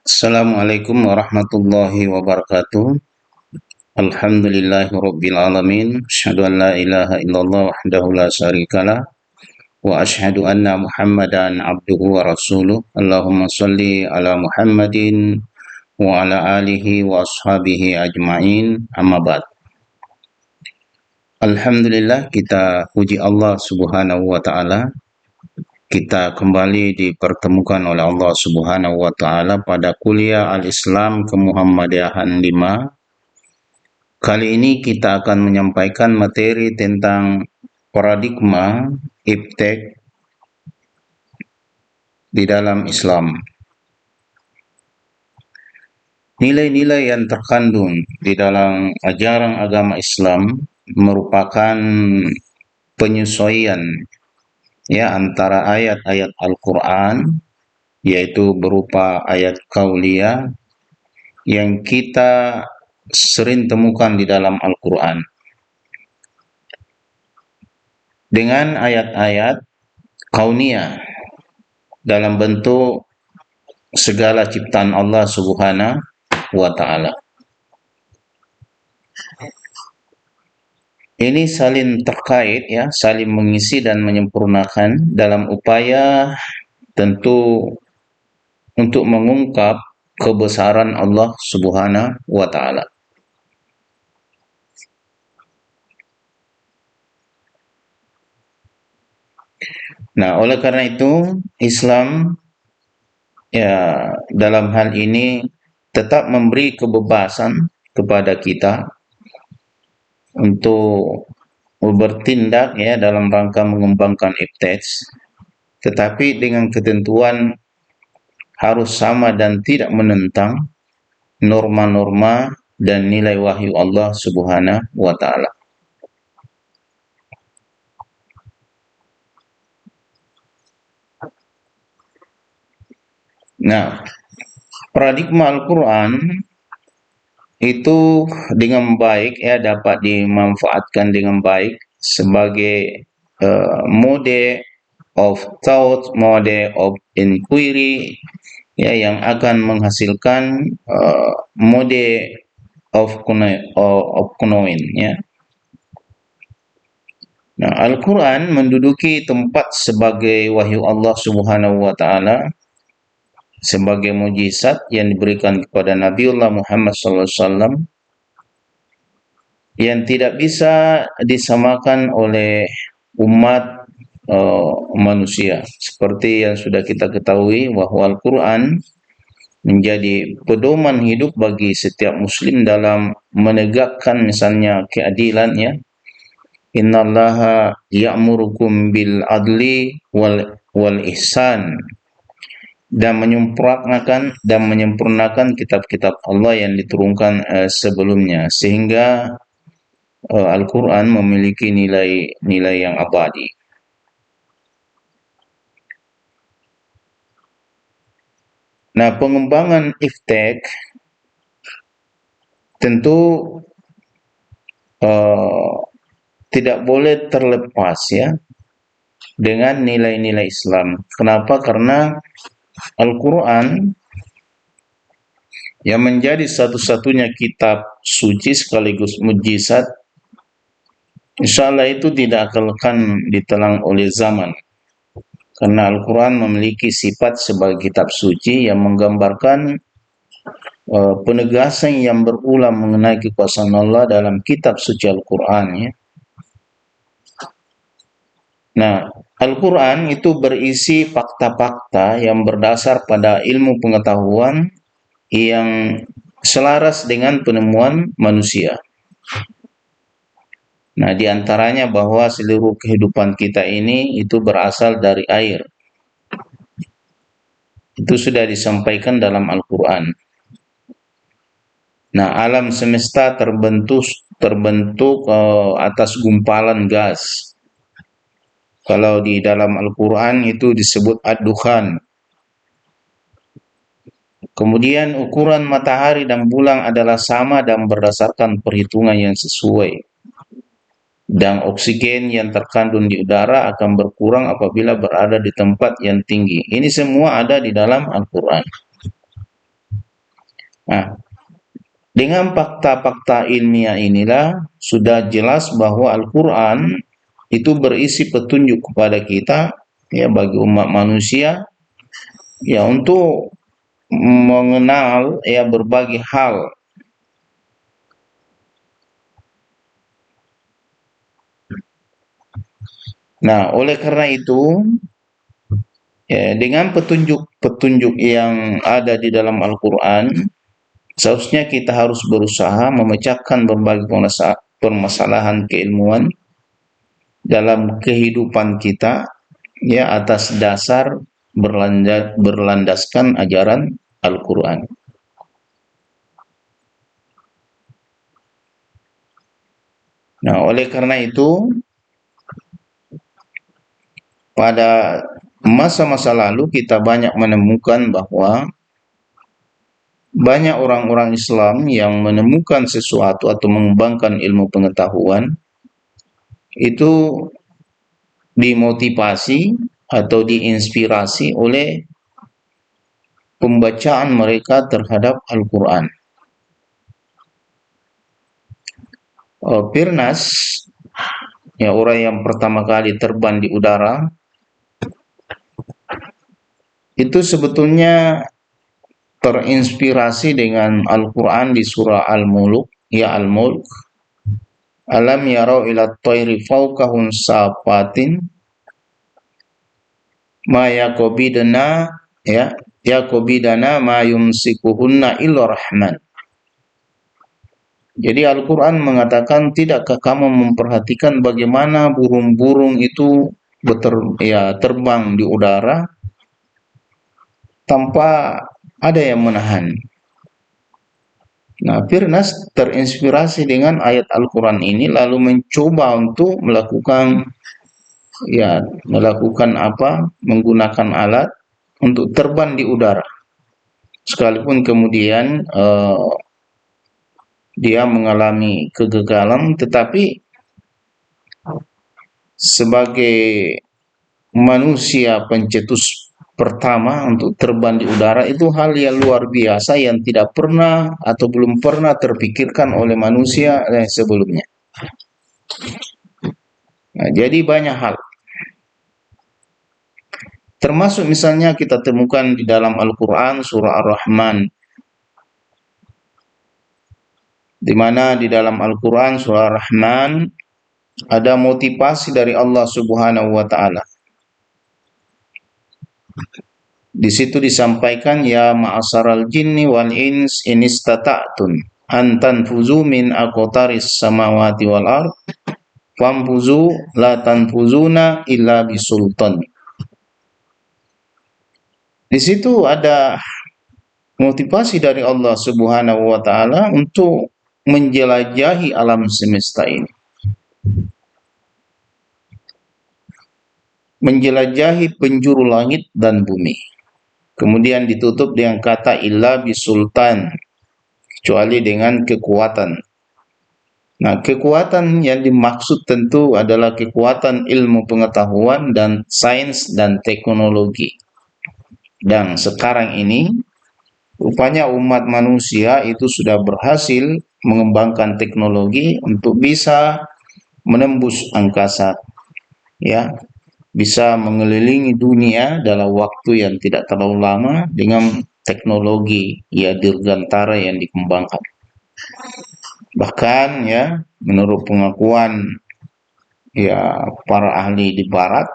Assalamualaikum warahmatullahi wabarakatuh. Alhamdulillahirabbil alamin. Asyhadu an la ilaha illallah wahdahu la syarikalah wa asyhadu anna Muhammadan abduhu wa rasuluh. Allahumma shalli ala Muhammadin wa ala alihi wa ashabihi ajmain. Amma ba'd. Alhamdulillah, kita puji Allah Subhanahu wa taala. Kita kembali dipertemukan oleh Allah Subhanahu wa taala pada kuliah Al-Islam Kemuhammadiyahan 5. Kali ini kita akan menyampaikan materi tentang paradigma iptek di dalam Islam. Nilai-nilai yang terkandung di dalam ajaran agama Islam merupakan penyesuaian antara ayat-ayat Al-Quran, yaitu berupa ayat qauliyah yang kita sering temukan di dalam Al-Quran, dengan ayat-ayat kauniyah dalam bentuk segala ciptaan Allah Subhanahu wa taala. Ini saling terkait, saling mengisi dan menyempurnakan dalam upaya tentu untuk mengungkap kebesaran Allah Subhanahu wa taala. Nah, oleh karena itu Islam dalam hal ini tetap memberi kebebasan kepada kita untuk bertindak dalam rangka mengembangkan iptek, tetapi dengan ketentuan harus sama dan tidak menentang norma-norma dan nilai wahyu Allah Subhanahu wa taala. Nah, paradigma Al-Quran itu dengan baik dapat dimanfaatkan dengan baik sebagai mode of thought, mode of inquiry yang akan menghasilkan mode of knowing. Nah, Al-Quran menduduki tempat sebagai wahyu Allah Subhanahu wa taala, sebagai mujizat yang diberikan kepada Nabiullah Muhammad SAW, yang tidak bisa disamakan oleh umat manusia. Seperti yang sudah kita ketahui bahwa Al-Quran menjadi pedoman hidup bagi setiap muslim dalam menegakkan misalnya keadilan. Innallaha ya'murukum bil adli wal ihsan, dan menyempurnakan kitab-kitab Allah yang diturunkan sebelumnya, sehingga Al-Quran memiliki nilai-nilai yang abadi. Nah, pengembangan iptek tentu tidak boleh terlepas dengan nilai-nilai Islam. Kenapa? Karena Al-Quran yang menjadi satu-satunya kitab suci sekaligus mujizat, insya Allah itu tidak akan ditelan oleh zaman, karena Al-Quran memiliki sifat sebagai kitab suci yang menggambarkan penegasan yang berulang mengenai kekuasaan Allah dalam kitab suci Al-Quran. Nah, Al-Quran itu berisi fakta-fakta yang berdasar pada ilmu pengetahuan yang selaras dengan penemuan manusia. Nah, diantaranya bahwa seluruh kehidupan kita ini itu berasal dari air. Itu sudah disampaikan dalam Al-Quran. Nah, alam semesta terbentuk atas gumpalan gas. Kalau di dalam Al-Quran itu disebut ad-dukhan. Kemudian ukuran matahari dan bulan adalah sama dan berdasarkan perhitungan yang sesuai. Dan oksigen yang terkandung di udara akan berkurang apabila berada di tempat yang tinggi. Ini semua ada di dalam Al-Quran. Nah, dengan fakta-fakta ilmiah inilah sudah jelas bahwa Al-Quran itu berisi petunjuk kepada kita, ya, bagi umat manusia, ya, untuk mengenal, ya, berbagai hal. Nah, oleh karena itu, ya, dengan petunjuk-petunjuk yang ada di dalam Al-Quran, seharusnya kita harus berusaha memecahkan berbagai permasalahan keilmuan dalam kehidupan kita, ya, atas dasar berlandaskan ajaran Al-Quran. Nah, oleh karena itu, pada masa-masa lalu kita banyak menemukan bahwa banyak orang-orang Islam yang menemukan sesuatu atau mengembangkan ilmu pengetahuan itu dimotivasi atau diinspirasi oleh pembacaan mereka terhadap Al-Quran. Pirnas, ya, orang yang pertama kali terbang di udara, itu sebetulnya terinspirasi dengan Al-Quran di surah Al-Mulk, ya, Al-Mulk. Alam yarau ila tayri fawqahum safatin ma yaqbidna, ya, yaqbidana ma yumsikuhunna illa rahman. Jadi Al-Quran mengatakan, tidakkah kamu memperhatikan bagaimana burung-burung itu terbang di udara tanpa ada yang menahan. Nah, Firnas terinspirasi dengan ayat Al-Quran ini lalu mencoba untuk melakukan menggunakan alat untuk terbang di udara. Sekalipun kemudian dia mengalami kegagalan, tetapi sebagai manusia pencetus pertama untuk terbang di udara, itu hal yang luar biasa yang tidak pernah atau belum pernah terpikirkan oleh manusia sebelumnya. Nah, jadi banyak hal, termasuk misalnya kita temukan di dalam Al-Quran surah Ar-Rahman, di mana di dalam Al-Quran surah Ar-Rahman ada motivasi dari Allah Subhanahu wa Ta'ala. Di situ disampaikan, ya ma'asaral jinni wal ins in istata'tun an tanfuzu min aqtaris samawati wal ard famfuzu la tanfuzuna illa bisultan. Di situ ada motivasi dari Allah Subhanahu wa Ta'ala untuk menjelajahi alam semesta ini, menjelajahi penjuru langit dan bumi. Kemudian ditutup dengan kata illa bisultan, kecuali dengan kekuatan. Nah, kekuatan yang dimaksud tentu adalah kekuatan ilmu pengetahuan dan sains dan teknologi. Dan sekarang ini rupanya umat manusia itu sudah berhasil mengembangkan teknologi untuk bisa menembus angkasa, ya, bisa mengelilingi dunia dalam waktu yang tidak terlalu lama dengan teknologi, ya, dirgantara yang dikembangkan. Bahkan, ya, menurut pengakuan, ya, para ahli di barat,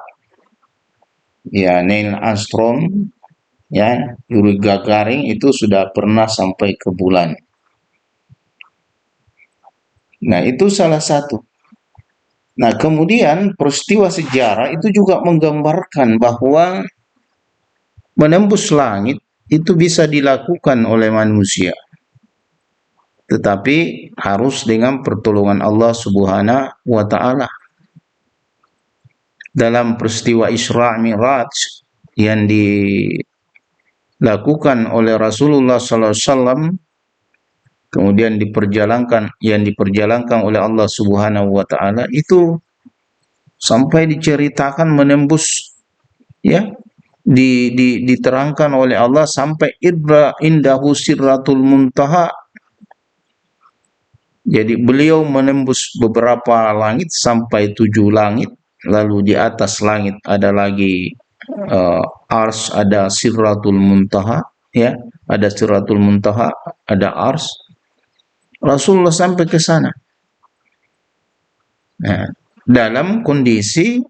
ya, Neil Armstrong, ya, Yuri Gagarin itu sudah pernah sampai ke bulan. Nah, itu salah satu. Nah, kemudian peristiwa sejarah itu juga menggambarkan bahwa menembus langit itu bisa dilakukan oleh manusia, tetapi harus dengan pertolongan Allah Subhanahu wa Ta'ala. Dalam peristiwa Isra Mi'raj yang dilakukan oleh Rasulullah SAW, kemudian yang diperjalankan oleh Allah Subhanahu wa Ta'ala, itu sampai diceritakan menembus, ya, diterangkan oleh Allah sampai indahu sirratul muntaha. Jadi beliau menembus beberapa langit sampai 7 langit, lalu di atas langit ada lagi ars, ada sirratul muntaha, ya, ada sirratul muntaha, ada ars. Rasulullah sampai ke sana. Nah, dalam kondisi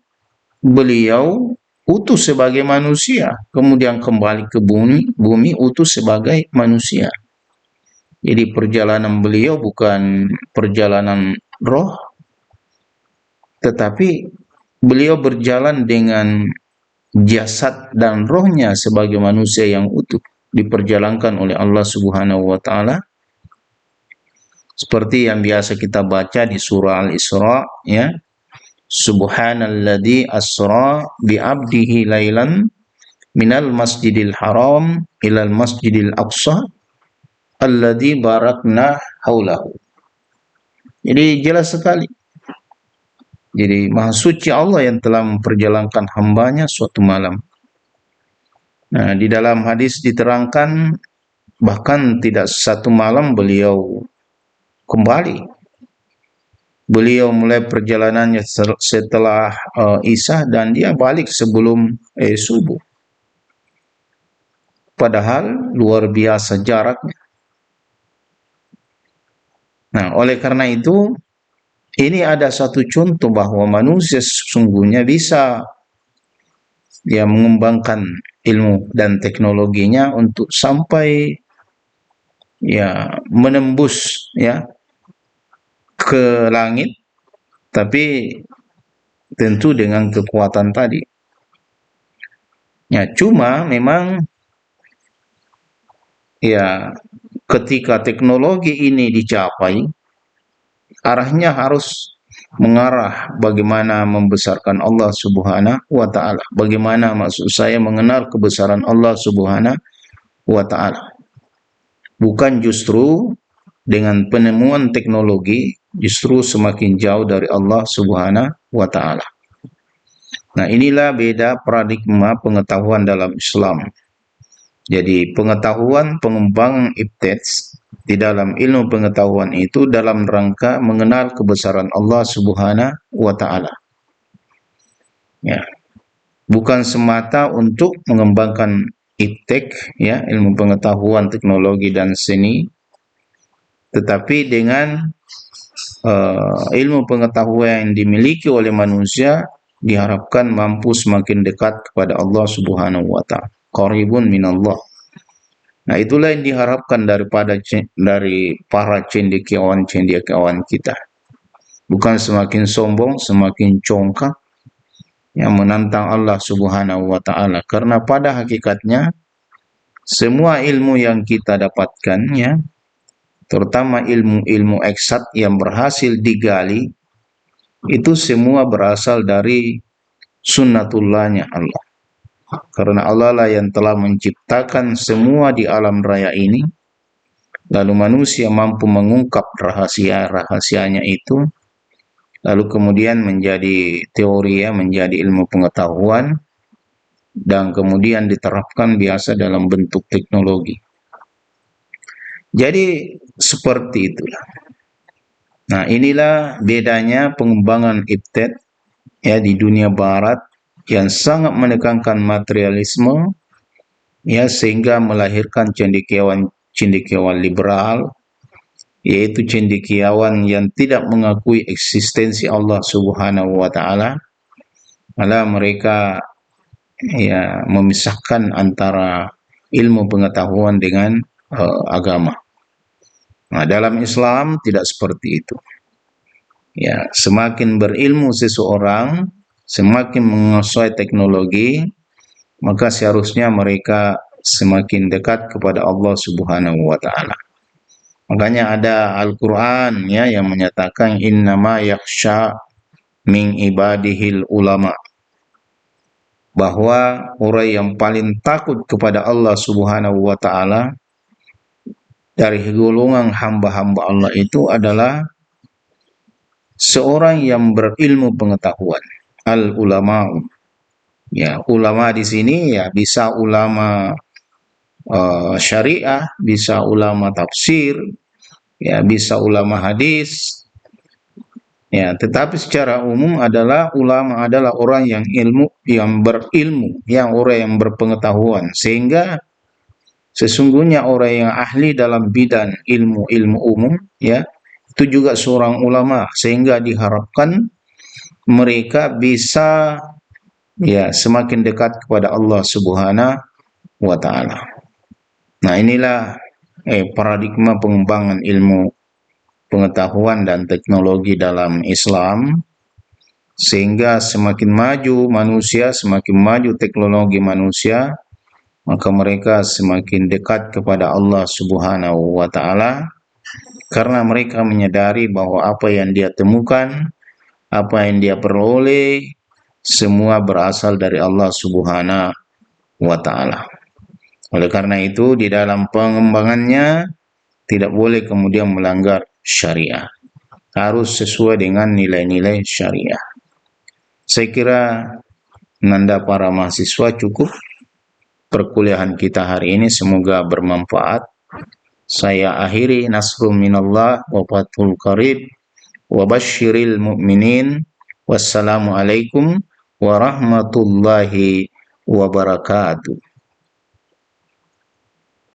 beliau utus sebagai manusia, kemudian kembali ke bumi utus sebagai manusia. Jadi perjalanan beliau bukan perjalanan roh, tetapi beliau berjalan dengan jasad dan rohnya sebagai manusia yang utuh, diperjalankan oleh Allah Subhanahu wa taala. Seperti yang biasa kita baca di surah Al-Isra, ya. Subhanalladzi asra bi 'abdihi lailan minal masjidil haram ilal masjidil aqsa alladzi barakna haulahu. Jadi jelas sekali. Jadi maha suci Allah yang telah memperjalankan hambanya suatu malam. Nah, di dalam hadis diterangkan bahkan tidak satu malam beliau kembali. Beliau mulai perjalanannya setelah Isya dan dia balik sebelum subuh. Padahal luar biasa jaraknya. Nah, oleh karena itu, ini ada satu contoh bahwa manusia sesungguhnya bisa mengembangkan ilmu dan teknologinya untuk sampai menembus ke langit, tapi tentu dengan kekuatan tadi. Cuma memang ketika teknologi ini dicapai, arahnya harus mengarah bagaimana membesarkan Allah Subhanahu wa taala. Bagaimana maksud saya mengenal kebesaran Allah Subhanahu wa taala. Bukan justru dengan penemuan teknologi justru semakin jauh dari Allah Subhanahu wa taala. Nah, inilah beda paradigma pengetahuan dalam Islam. Jadi pengembangan iptets di dalam ilmu pengetahuan itu dalam rangka mengenal kebesaran Allah Subhanahu wa taala. Bukan semata untuk mengembangkan iptek, ilmu pengetahuan, teknologi dan seni, tetapi dengan ilmu pengetahuan yang dimiliki oleh manusia diharapkan mampu semakin dekat kepada Allah Subhanahu wa taala. Qaribun minallah. Nah, itulah yang diharapkan dari para cendekiawan kita. Bukan semakin sombong, semakin congkak, yang menantang Allah Subhanahu wa taala. Karena pada hakikatnya semua ilmu yang kita dapatkan, terutama ilmu-ilmu eksakt yang berhasil digali, itu semua berasal dari sunnatullahnya Allah. Karena Allah lah yang telah menciptakan semua di alam raya ini, lalu manusia mampu mengungkap rahasia-rahasianya itu, lalu kemudian menjadi teori, menjadi ilmu pengetahuan, dan kemudian diterapkan biasa dalam bentuk teknologi. Jadi seperti itulah. Nah, inilah bedanya pengembangan iptet di dunia barat yang sangat menekankan materialisme, sehingga melahirkan cendekiawan liberal, yaitu cendekiawan yang tidak mengakui eksistensi Allah Subhanahu wa taala. Malah mereka memisahkan antara ilmu pengetahuan dengan agama. Nah, dalam Islam tidak seperti itu. Semakin berilmu seseorang, semakin menguasai teknologi, maka seharusnya mereka semakin dekat kepada Allah Subhanahu wa taala. Makanya ada Al-Qur'an yang menyatakan innama yakhsha min ibadihil ulama, bahwa orang yang paling takut kepada Allah Subhanahu wa taala dari golongan hamba-hamba Allah itu adalah seorang yang berilmu pengetahuan, al-ulama'u. Ya, ulama di sini ya bisa ulama syariah, bisa ulama tafsir, ya bisa ulama hadis. Ya, tetapi secara umum adalah ulama adalah orang yang yang berilmu, yang orang yang berpengetahuan. Sehingga sesungguhnya orang yang ahli dalam bidang ilmu-ilmu umum, ya, itu juga seorang ulama. Sehingga diharapkan mereka bisa ya semakin dekat kepada Allah Subhanahu wa taala. Nah, inilah paradigma pengembangan ilmu pengetahuan dan teknologi dalam Islam, sehingga semakin maju manusia, semakin maju teknologi manusia, maka mereka semakin dekat kepada Allah Subhanahu wa taala, karena mereka menyadari bahwa apa yang dia temukan, apa yang dia peroleh, semua berasal dari Allah Subhanahu wa taala. Oleh karena itu, di dalam pengembangannya tidak boleh kemudian melanggar syariah. Harus sesuai dengan nilai-nilai syariah. Saya kira Nanda para mahasiswa cukup perkuliahan kita hari ini, semoga bermanfaat. Saya akhiri, nasrun minallah wa fathul qarib wa basyiril mu'minin. Wassalamualaikum warahmatullahi wabarakatuh.